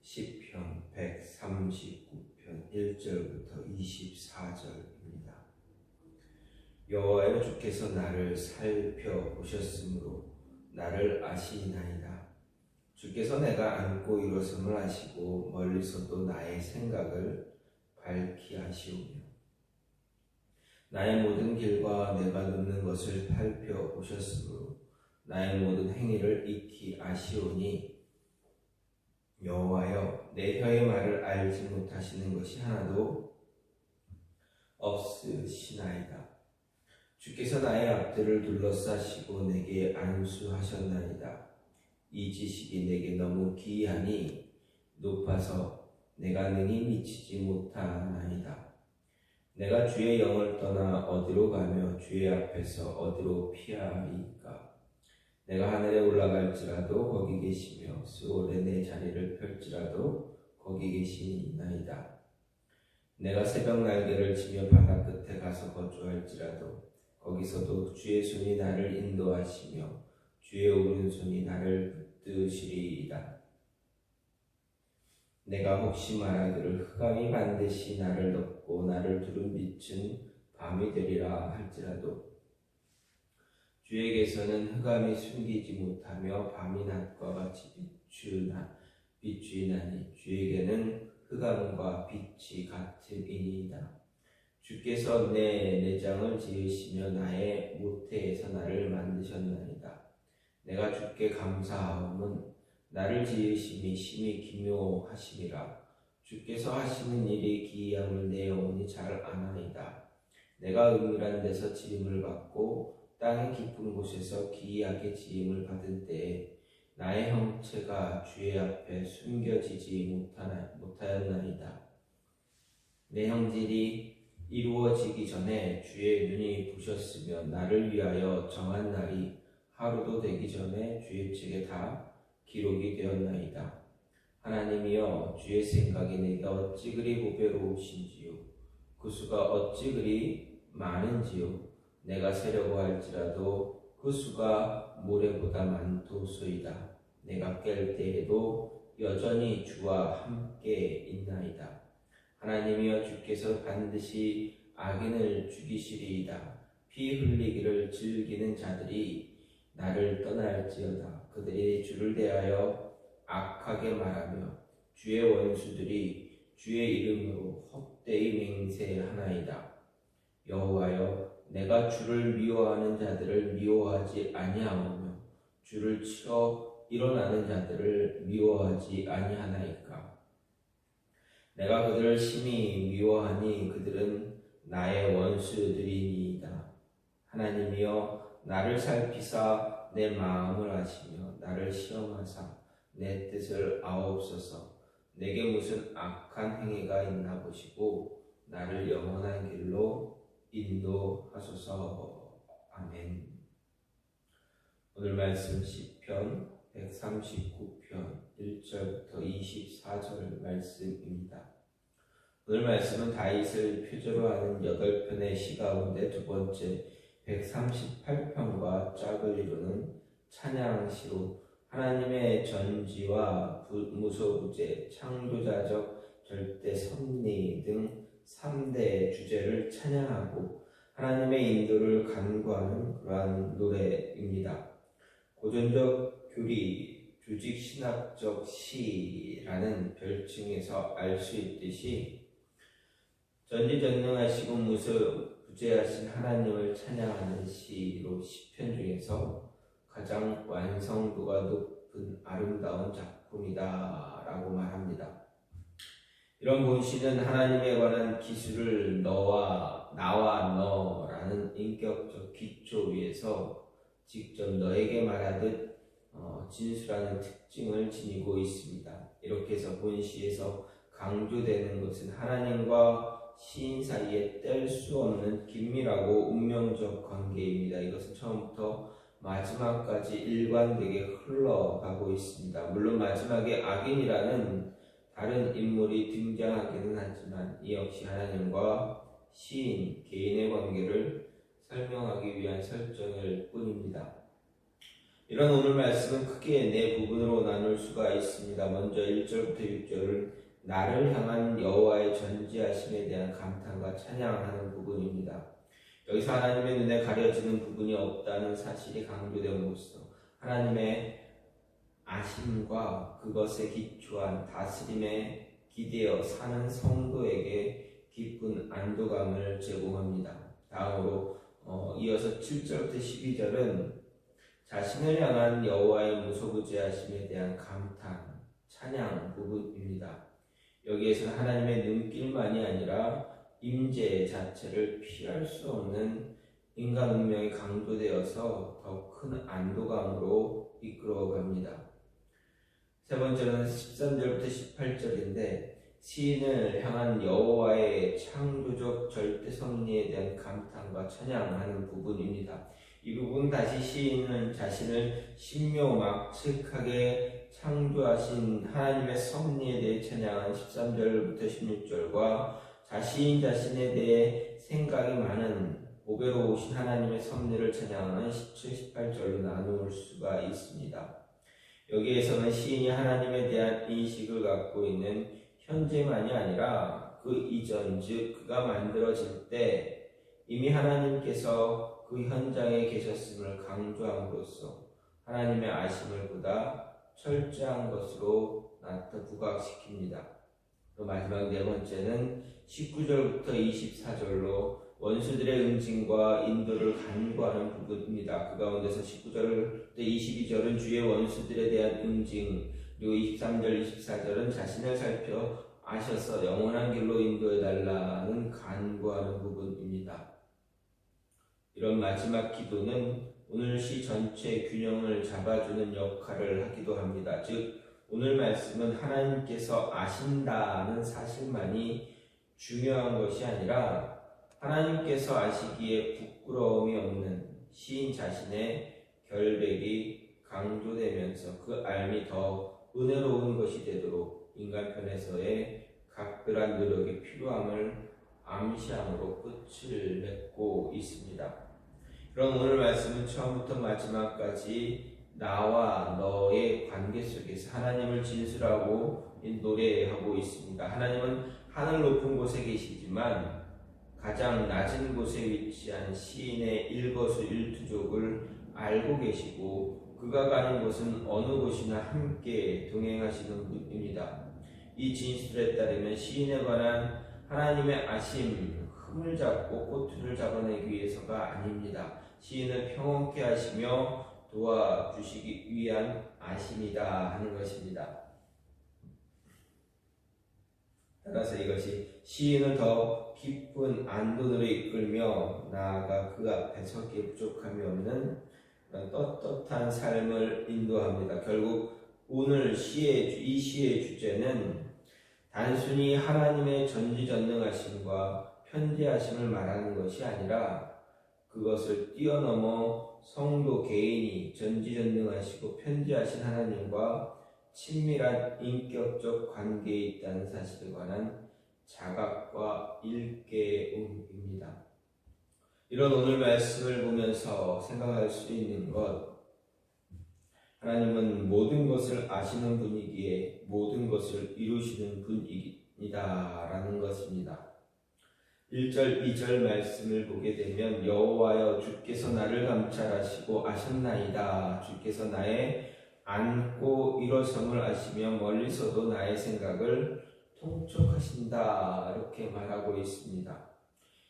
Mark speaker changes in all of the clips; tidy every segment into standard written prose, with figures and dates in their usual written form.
Speaker 1: 시편 139편 1절부터 24절입니다. 여호와여, 주께서 나를 살펴보셨으므로 나를 아시나이다. 주께서 내가 앉고 일어섬을 아시고 멀리서도 나의 생각을 밝히 아시오며 나의 모든 길과 내가 눕는 것을 살펴보셨으므로 나의 모든 행위를 익히 아시오니 여호와여, 내 혀의 말을 알지 못하시는 것이 하나도 없으시나이다. 주께서 나의 앞들을 둘러싸시고 내게 안수하셨나이다. 이 지식이 내게 너무 기이하니 높아서 내가 능히 미치지 못하나이다. 내가 주의 영을 떠나 어디로 가며 주의 앞에서 어디로 피하리까? 내가 하늘에 올라갈지라도 거기 계시며 스올에 내 자리를 펼지라도 거기 계시나이다. 내가 새벽 날개를 치며 바다 끝에 가서 거주할지라도 거기서도 주의 손이 나를 인도하시며 주의 오른손이 나를 붙드시리이다. 내가 혹시 말하기를 흑암이 반드시 나를 덮고 나를 두른 빛은 밤이 되리라 할지라도 주에게서는 흑암이 숨기지 못하며 밤이 낮과 같이 비추이나니 주에게는 흑암과 빛이 같으니이다. 주께서 내 내장을 지으시며 나의 모태에서 나를 만드셨나이다. 내가 주께 감사하오는 나를 지으심이 심히 기묘하심이라. 주께서 하시는 일이 기이함을 내 영혼이 잘 아나이다. 내가 은밀한 데서 지음을 받고 땅의 깊은 곳에서 기이하게 지음을 받을 때에 나의 형체가 주의 앞에 숨겨지지 못하였나이다. 내 형질이 이루어지기 전에 주의 눈이 보셨으며 나를 위하여 정한 날이 하루도 되기 전에 주의 책에 다 기록이 되었나이다. 하나님이여, 주의 생각이 내게 어찌 그리 보배로우신지요. 그 수가 어찌 그리 많은지요. 내가 세려고 할지라도 그 수가 모래보다 많도소이다. 내가 깰 때에도 여전히 주와 함께 있나이다. 하나님이여, 주께서 반드시 악인을 죽이시리이다. 피 흘리기를 즐기는 자들이 나를 떠날지어다. 그들이 주를 대하여 악하게 말하며 주의 원수들이 주의 이름으로 헛되이 맹세하나이다. 여호와여, 내가 주를 미워하는 자들을 미워하지 아니하오며 주를 치러 일어나는 자들을 미워하지 아니하나이까? 내가 그들을 심히 미워하니 그들은 나의 원수들이니이다. 하나님이여, 나를 살피사 내 마음을 아시며 나를 시험하사 내 뜻을 아옵소서. 내게 무슨 악한 행위가 있나 보시고 나를 영원한 길로 인도하소서. 아멘. 오늘 말씀 시편 139편 1절부터 24절 말씀입니다. 오늘 말씀은 다윗을 표제로 하는 8편의 시 가운데 두 번째 138편과 짝을 이루는 찬양시로 하나님의 전지와 무소부재, 창조자적 절대 섭리 등 3대 주제를 찬양하고 하나님의 인도를 간구하는 그러한 노래입니다. 고전적 교리, 조직신학적 시라는 별칭에서 알 수 있듯이 전지전능하시고 무소부재하신 하나님을 찬양하는 시로 시편 중에서 가장 완성도가 높은 아름다운 작품이다 라고 말합니다. 이런 본시는 하나님에 관한 기술을 너와 나와 너라는 인격적 기초 위에서 직접 너에게 말하듯 진술하는 특징을 지니고 있습니다. 이렇게 해서 본시에서 강조되는 것은 하나님과 시인 사이에 뗄 수 없는 긴밀하고 운명적 관계입니다. 이것은 처음부터 마지막까지 일관되게 흘러가고 있습니다. 물론 마지막에 악인이라는 다른 인물이 등장하기는 하지만 이 역시 하나님과 시인, 개인의 관계를 설명하기 위한 설정일 뿐입니다. 이런 오늘 말씀은 크게 네 부분으로 나눌 수가 있습니다. 먼저 1절부터 6절은 나를 향한 여호와의 전지하심에 대한 감탄과 찬양하는 부분입니다. 여기서 하나님의 눈에 가려지는 부분이 없다는 사실이 강조됨으로써 하나님의 아심과 그것에 기초한 다스림에 기대어 사는 성도에게 기쁜 안도감을 제공합니다. 다음으로 이어서 7절부터 12절은 자신을 향한 여호와의 무소부지하심에 대한 감탄, 찬양 부분입니다. 여기에서는 하나님의 눈길만이 아니라 임재 자체를 피할 수 없는 인간 운명이 강조되어서 더 큰 안도감으로 이끌어갑니다. 세 번째는 13절부터 18절인데 시인을 향한 여호와의 창조적 절대 섭리에 대한 감탄과 찬양하는 부분입니다. 이 부분 다시 시인은 자신을 신묘막측하게 창조하신 하나님의 섭리에 대해 찬양한 13절부터 16절과 자신에 대해 생각이 많은 보배로우신 하나님의 섭리를 찬양하는 17, 18절로 나눌 수가 있습니다. 여기에서는 시인이 하나님에 대한 인식을 갖고 있는 현재만이 아니라 그 이전, 즉 그가 만들어질 때 이미 하나님께서 그 현장에 계셨음을 강조함으로써 하나님의 아심을 보다 철저한 것으로 부각시킵니다. 또 마지막 네 번째는 19절부터 24절로 원수들의 응징과 인도를 간구하는 부분입니다. 그 가운데서 19절부터 22절은 주의 원수들에 대한 응징, 그리고 23절, 24절은 자신을 살펴 아셔서 영원한 길로 인도해달라는 간구하는 부분입니다. 이런 마지막 기도는 오늘 시 전체의 균형을 잡아주는 역할을 하기도 합니다. 즉 오늘 말씀은 하나님께서 아신다는 사실만이 중요한 것이 아니라 하나님께서 아시기에 부끄러움이 없는 시인 자신의 결백이 강조되면서 그 알미 더 은혜로운 것이 되도록 인간 편에서의 각별한 노력이 필요함을 암시함으로 끝을 맺고 있습니다. 그럼 오늘 말씀은 처음부터 마지막까지 나와 너의 관계 속에서 하나님을 진술하고 노래하고 있습니다. 하나님은 하늘 높은 곳에 계시지만 가장 낮은 곳에 위치한 시인의 일거수일투족을 알고 계시고 그가 가는 곳은 어느 곳이나 함께 동행하시는 분입니다. 이 진술에 따르면 시인에 관한 하나님의 아심, 흠을 잡고 꼬투리를 잡아내기 위해서가 아닙니다. 시인을 평온케 하시며 도와주시기 위한 아심이다 하는 것입니다. 따라서 이것이 시인을 더 깊은 안도로 이끌며 나아가 그 앞에 서기에 부족함이 없는 떳떳한 삶을 인도합니다. 결국 오늘 이 시의 주제는 단순히 하나님의 전지전능하심과 편재하심을 말하는 것이 아니라 그것을 뛰어넘어 성도 개인이 전지전능하시고 편재하신 하나님과 친밀한 인격적 관계에 있다는 사실에 관한 자각과 일깨움입니다. 이런 오늘 말씀을 보면서 생각할 수 있는 것, 하나님은 모든 것을 아시는 분이기에 모든 것을 이루시는 분이다라는 것입니다. 1절, 2절 말씀을 보게 되면 여호와여 주께서 나를 감찰하시고 아셨나이다. 주께서 나의 안고 일어섬을 아시며 멀리서도 나의 생각을 통촉하신다. 이렇게 말하고 있습니다.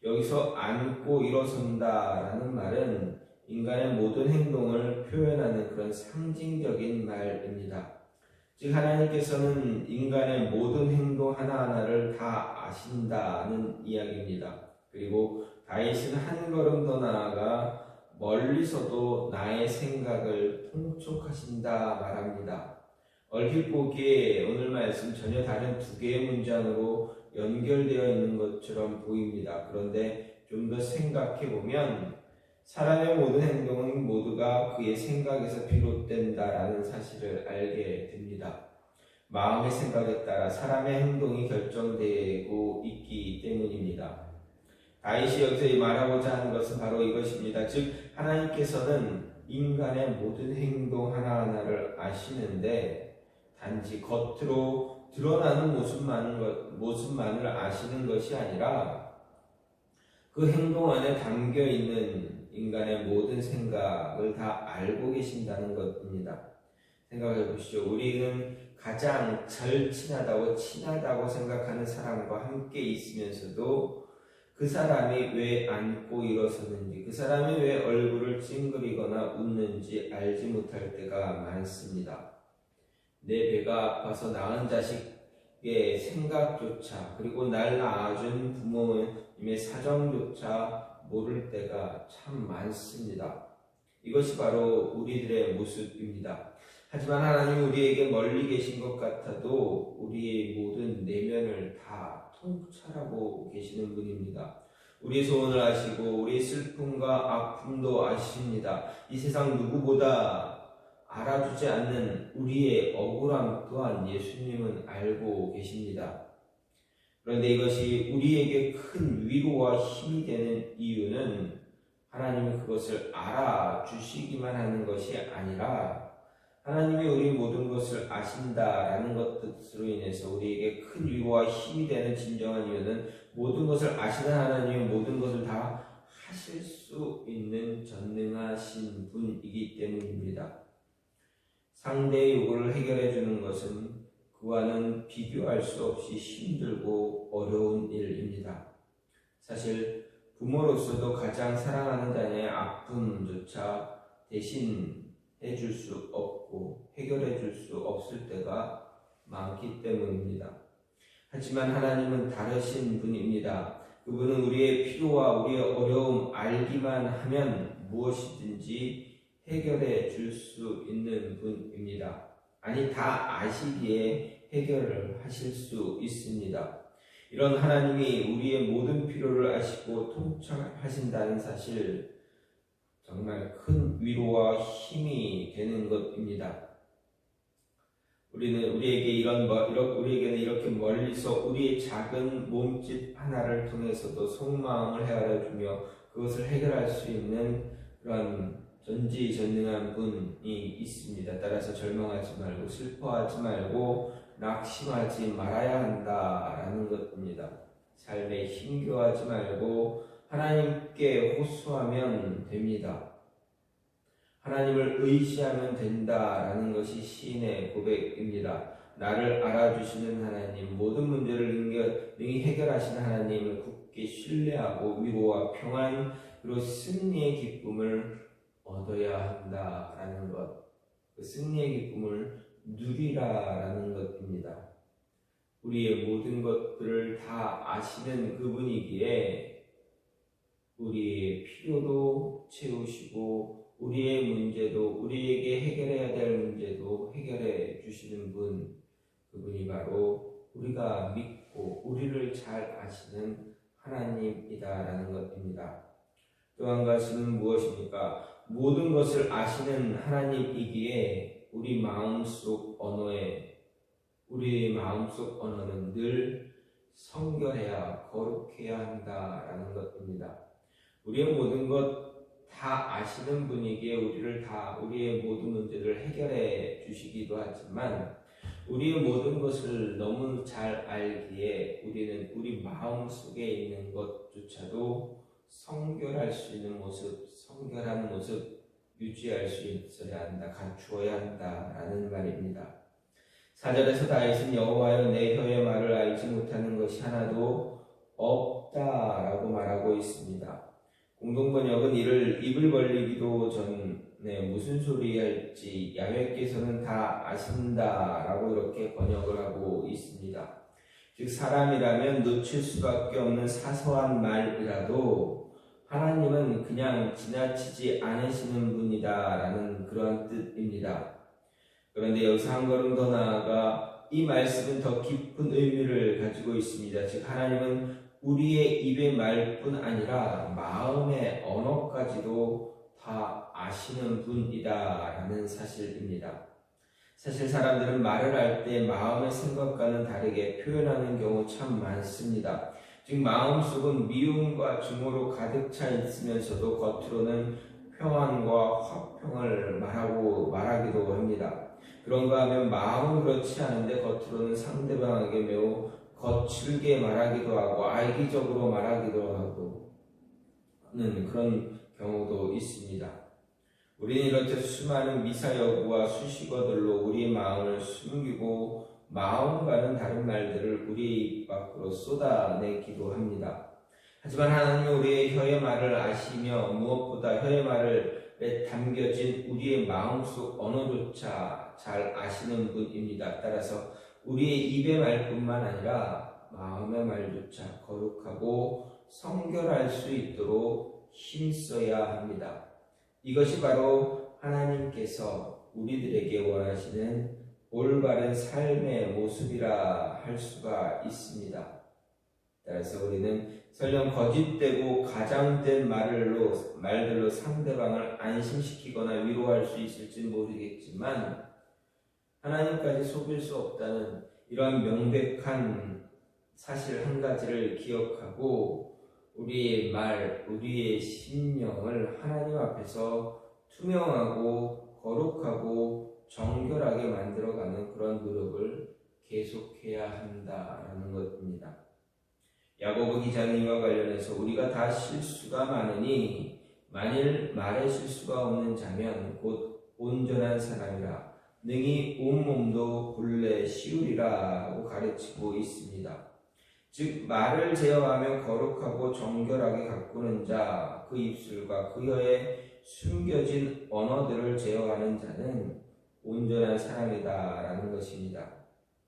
Speaker 1: 여기서 안고 일어선다라는 말은 인간의 모든 행동을 표현하는 그런 상징적인 말입니다. 즉 하나님께서는 인간의 모든 행동 하나하나를 다 아신다는 이야기입니다. 그리고 다윗은 한 걸음 더 나아가 멀리서도 나의 생각을 통촉하신다 말합니다. 얼핏 보기에 오늘 말씀 전혀 다른 두 개의 문장으로 연결되어 있는 것처럼 보입니다. 그런데 좀 더 생각해 보면 사람의 모든 행동은 모두가 그의 생각에서 비롯된다라는 사실을 알게 됩니다. 마음의 생각에 따라 사람의 행동이 결정되고 있기 때문입니다. 다윗이 여기서 말하고자 하는 것은 바로 이것입니다. 즉 하나님께서는 인간의 모든 행동 하나하나를 아시는데 단지 겉으로 드러나는 모습만을 아시는 것이 아니라 그 행동 안에 담겨 있는 인간의 모든 생각을 다 알고 계신다는 것입니다. 생각해 보시죠. 우리는 가장 친하다고 생각하는 사람과 함께 있으면서도 그 사람이 왜 앉고 일어서는지, 그 사람이 왜 얼굴을 찡그리거나 웃는지 알지 못할 때가 많습니다. 내 배가 아파서 낳은 자식의 생각조차, 그리고 날 낳아준 부모님의 사정조차 모를 때가 참 많습니다. 이것이 바로 우리들의 모습입니다. 하지만 하나님 우리에게 멀리 계신 것 같아도 우리의 모든 내면을 다 통찰하고 계시는 분입니다. 우리의 소원을 아시고 우리의 슬픔과 아픔도 아십니다. 이 세상 누구보다 알아주지 않는 우리의 억울함 또한 예수님은 알고 계십니다. 그런데 이것이 우리에게 큰 위로와 힘이 되는 이유는 하나님이 그것을 알아주시기만 하는 것이 아니라 하나님이 우리 모든 것을 아신다라는 것으로 인해서 우리에게 큰 위로와 힘이 되는 진정한 이유는 모든 것을 아시는 하나님이 모든 것을 다 하실 수 있는 전능하신 분이기 때문입니다. 상대의 요구를 해결해 주는 것은 그와는 비교할 수 없이 힘들고 어려운 일입니다. 사실 부모로서도 가장 사랑하는 자녀의 아픔조차 대신 해줄 수 없고 해결해 줄 수 없을 때가 많기 때문입니다. 하지만 하나님은 다르신 분입니다. 그분은 우리의 필요와 우리의 어려움 알기만 하면 무엇이든지 해결해 줄 수 있는 분입니다. 아니, 다 아시기에 해결을 하실 수 있습니다. 이런 하나님이 우리의 모든 필요를 아시고 통찰하신다는 사실, 정말 큰 위로와 힘이 되는 것입니다. 우리에게는 이렇게 멀리서 우리의 작은 몸짓 하나를 통해서도 속마음을 헤아려주며 그것을 해결할 수 있는 그런 전지전능한 분이 있습니다. 따라서 절망하지 말고 슬퍼하지 말고 낙심하지 말아야 한다라는 것입니다. 삶에 힘겨워하지 말고 하나님께 호소하면 됩니다. 하나님을 의지하면 된다라는 것이 시인의 고백입니다. 나를 알아주시는 하나님, 모든 문제를 능히 해결하시는 하나님을 굳게 신뢰하고 위로와 평안 그리고 승리의 기쁨을 얻어야 한다라는 것, 그 승리의 기쁨을 누리라라는 것입니다. 우리의 모든 것들을 다 아시는 그분이기에 우리의 필요도 채우시고 우리의 문제도, 우리에게 해결해야 될 문제도 해결해 주시는 분, 그분이 바로 우리가 믿고 우리를 잘 아시는 하나님이다라는 것입니다. 또 한 가지는 무엇입니까? 모든 것을 아시는 하나님이기에 우리의 마음속 언어는 늘 성결해야 거룩해야 한다라는 것입니다. 우리의 모든 것 다 아시는 분이기에 우리의 모든 문제를 해결해 주시기도 하지만 우리의 모든 것을 너무 잘 알기에 우리는 우리 마음 속에 있는 것조차도 성결할 수 있는 모습, 성결한 모습 유지할 수 있어야 한다, 갖추어야 한다라는 말입니다. 4절에서 다윗은 여호와여 내 혀의 말을 알지 못하는 것이 하나도 없다라고 말하고 있습니다. 공동번역은 이를 입을 벌리기도 전에 무슨 소리 할지 야훼께서는 다 아신다라고 이렇게 번역을 하고 있습니다. 즉 사람이라면 놓칠 수밖에 없는 사소한 말이라도 하나님은 그냥 지나치지 않으시는 분이다라는 그런 뜻입니다. 그런데 여기서 한 걸음 더 나아가 이 말씀은 더 깊은 의미를 가지고 있습니다. 즉 하나님은 우리의 입의 말뿐 아니라 마음의 언어까지도 다 아시는 분이다라는 사실입니다. 사실 사람들은 말을 할 때 마음의 생각과는 다르게 표현하는 경우 참 많습니다. 즉 마음속은 미움과 증오로 가득 차 있으면서도 겉으로는 평안과 화평을 말하기도 합니다. 그런가 하면 마음은 그렇지 않은데 겉으로는 상대방에게 매우 거칠게 말하기도 하고 악의적으로 말하기도 하는 그런 경우도 있습니다. 우리는 이렇게 수많은 미사여구와 수식어들로 우리의 마음을 숨기고 마음과는 다른 말들을 우리의 입 밖으로 쏟아내기도 합니다. 하지만 하나님은 우리의 혀의 말을 아시며 무엇보다 혀의 말에 담겨진 우리의 마음속 언어조차 잘 아시는 분입니다. 따라서 우리의 입의 말뿐만 아니라 마음의 말조차 거룩하고 성결할 수 있도록 힘써야 합니다. 이것이 바로 하나님께서 우리들에게 원하시는 올바른 삶의 모습이라 할 수가 있습니다. 따라서 우리는 설령 거짓되고 가장된 말들로 상대방을 안심시키거나 위로할 수 있을지 모르겠지만 하나님까지 속일 수 없다는 이러한 명백한 사실 한 가지를 기억하고 우리의 말, 우리의 심령을 하나님 앞에서 투명하고 거룩하고 정결하게 만들어가는 그런 노력을 계속해야 한다라는 것입니다. 야고보 기자는 이와 관련해서 우리가 다 실수가 많으니 만일 말에 실수가 없는 자면 곧 온전한 사람이라 능히 온몸도 본래 씌우리라고 가르치고 있습니다. 즉 말을 제어하며 거룩하고 정결하게 가꾸는 자, 그 입술과 그 혀에 숨겨진 언어들을 제어하는 자는 온전한 사람이다라는 것입니다.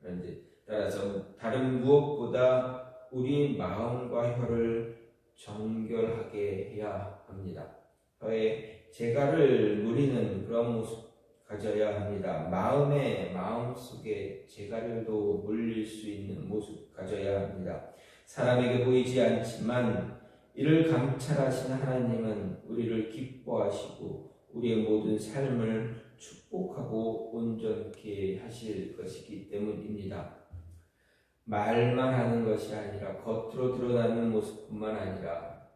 Speaker 1: 그런데 따라서 다른 무엇보다 우리 마음과 혀를 정결하게 해야 합니다. 혀에 재갈을 누리는 그런 모습 가져야 합니다. 마음속에 재갈도 물릴 수 있는 모습 가져야 합니다. 사람에게 보이지 않지만 이를 감찰하신 하나님은 우리를 기뻐하시고 우리의 모든 삶을 축복하고 온전케 하실 것이기 때문입니다. 말만 하는 것이 아니라 겉으로 드러나는 모습뿐만 아니라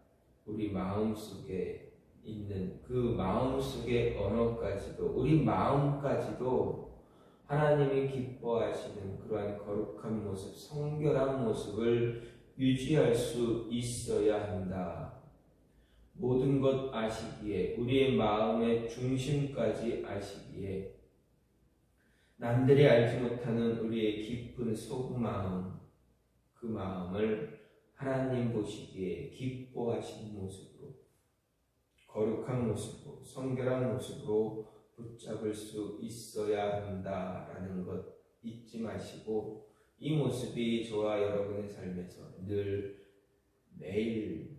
Speaker 1: 우리 마음속에 있는 그 마음속의 언어까지도 우리 마음까지도 하나님이 기뻐하시는 그러한 거룩한 모습, 성결한 모습을 유지할 수 있어야 한다. 모든 것 아시기에 우리의 마음의 중심까지 아시기에 남들이 알지 못하는 우리의 깊은 속마음, 그 마음을 하나님 보시기에 기뻐하시는 모습으로 거룩한 모습으로 성결한 모습으로 붙잡을 수 있어야 한다라는 것 잊지 마시고 이 모습이 저와 여러분의 삶에서 늘 매일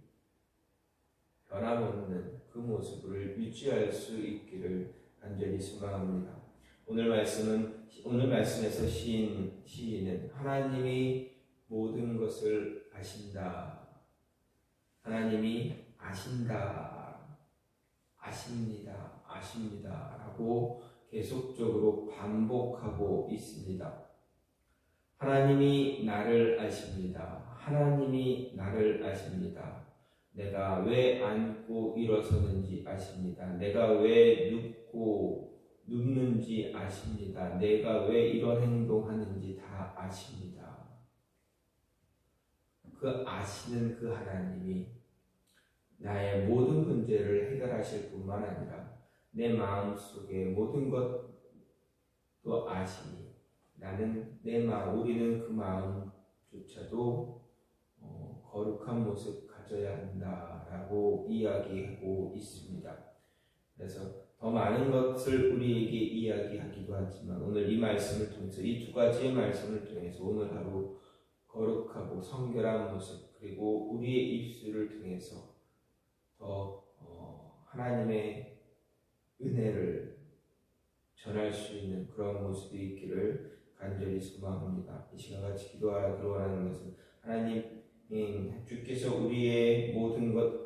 Speaker 1: 변함없는 그 모습을 유지할 수 있기를 간절히 소망합니다. 오늘 말씀에서 시인은 하나님이 모든 것을 아신다. 하나님이 아십니다 라고 계속적으로 반복하고 있습니다. 하나님이 나를 아십니다. 하나님이 나를 아십니다. 내가 왜 앉고 일어서는지 아십니다. 내가 왜 눕는지 아십니다. 내가 왜 이런 행동하는지 다 아십니다. 그 아시는 그 하나님이 나의 모든 문제를 해결하실 뿐만 아니라 내 마음속의 모든 것도 아시니 우리는 그 마음조차도 거룩한 모습 가져야 한다라고 이야기하고 있습니다. 그래서 더 많은 것을 우리에게 이야기하기도 하지만 오늘 이 말씀을 통해서 이 두 가지의 말씀을 통해서 오늘 하루 거룩하고 성결한 모습 그리고 우리의 입술을 통해서 더 하나님의 은혜를 전할 수 있는 그런 모습이 있기를 간절히 소망합니다. 이 시간 같이 기도하기로 원하는 것은 하나님 주께서 우리의 모든 것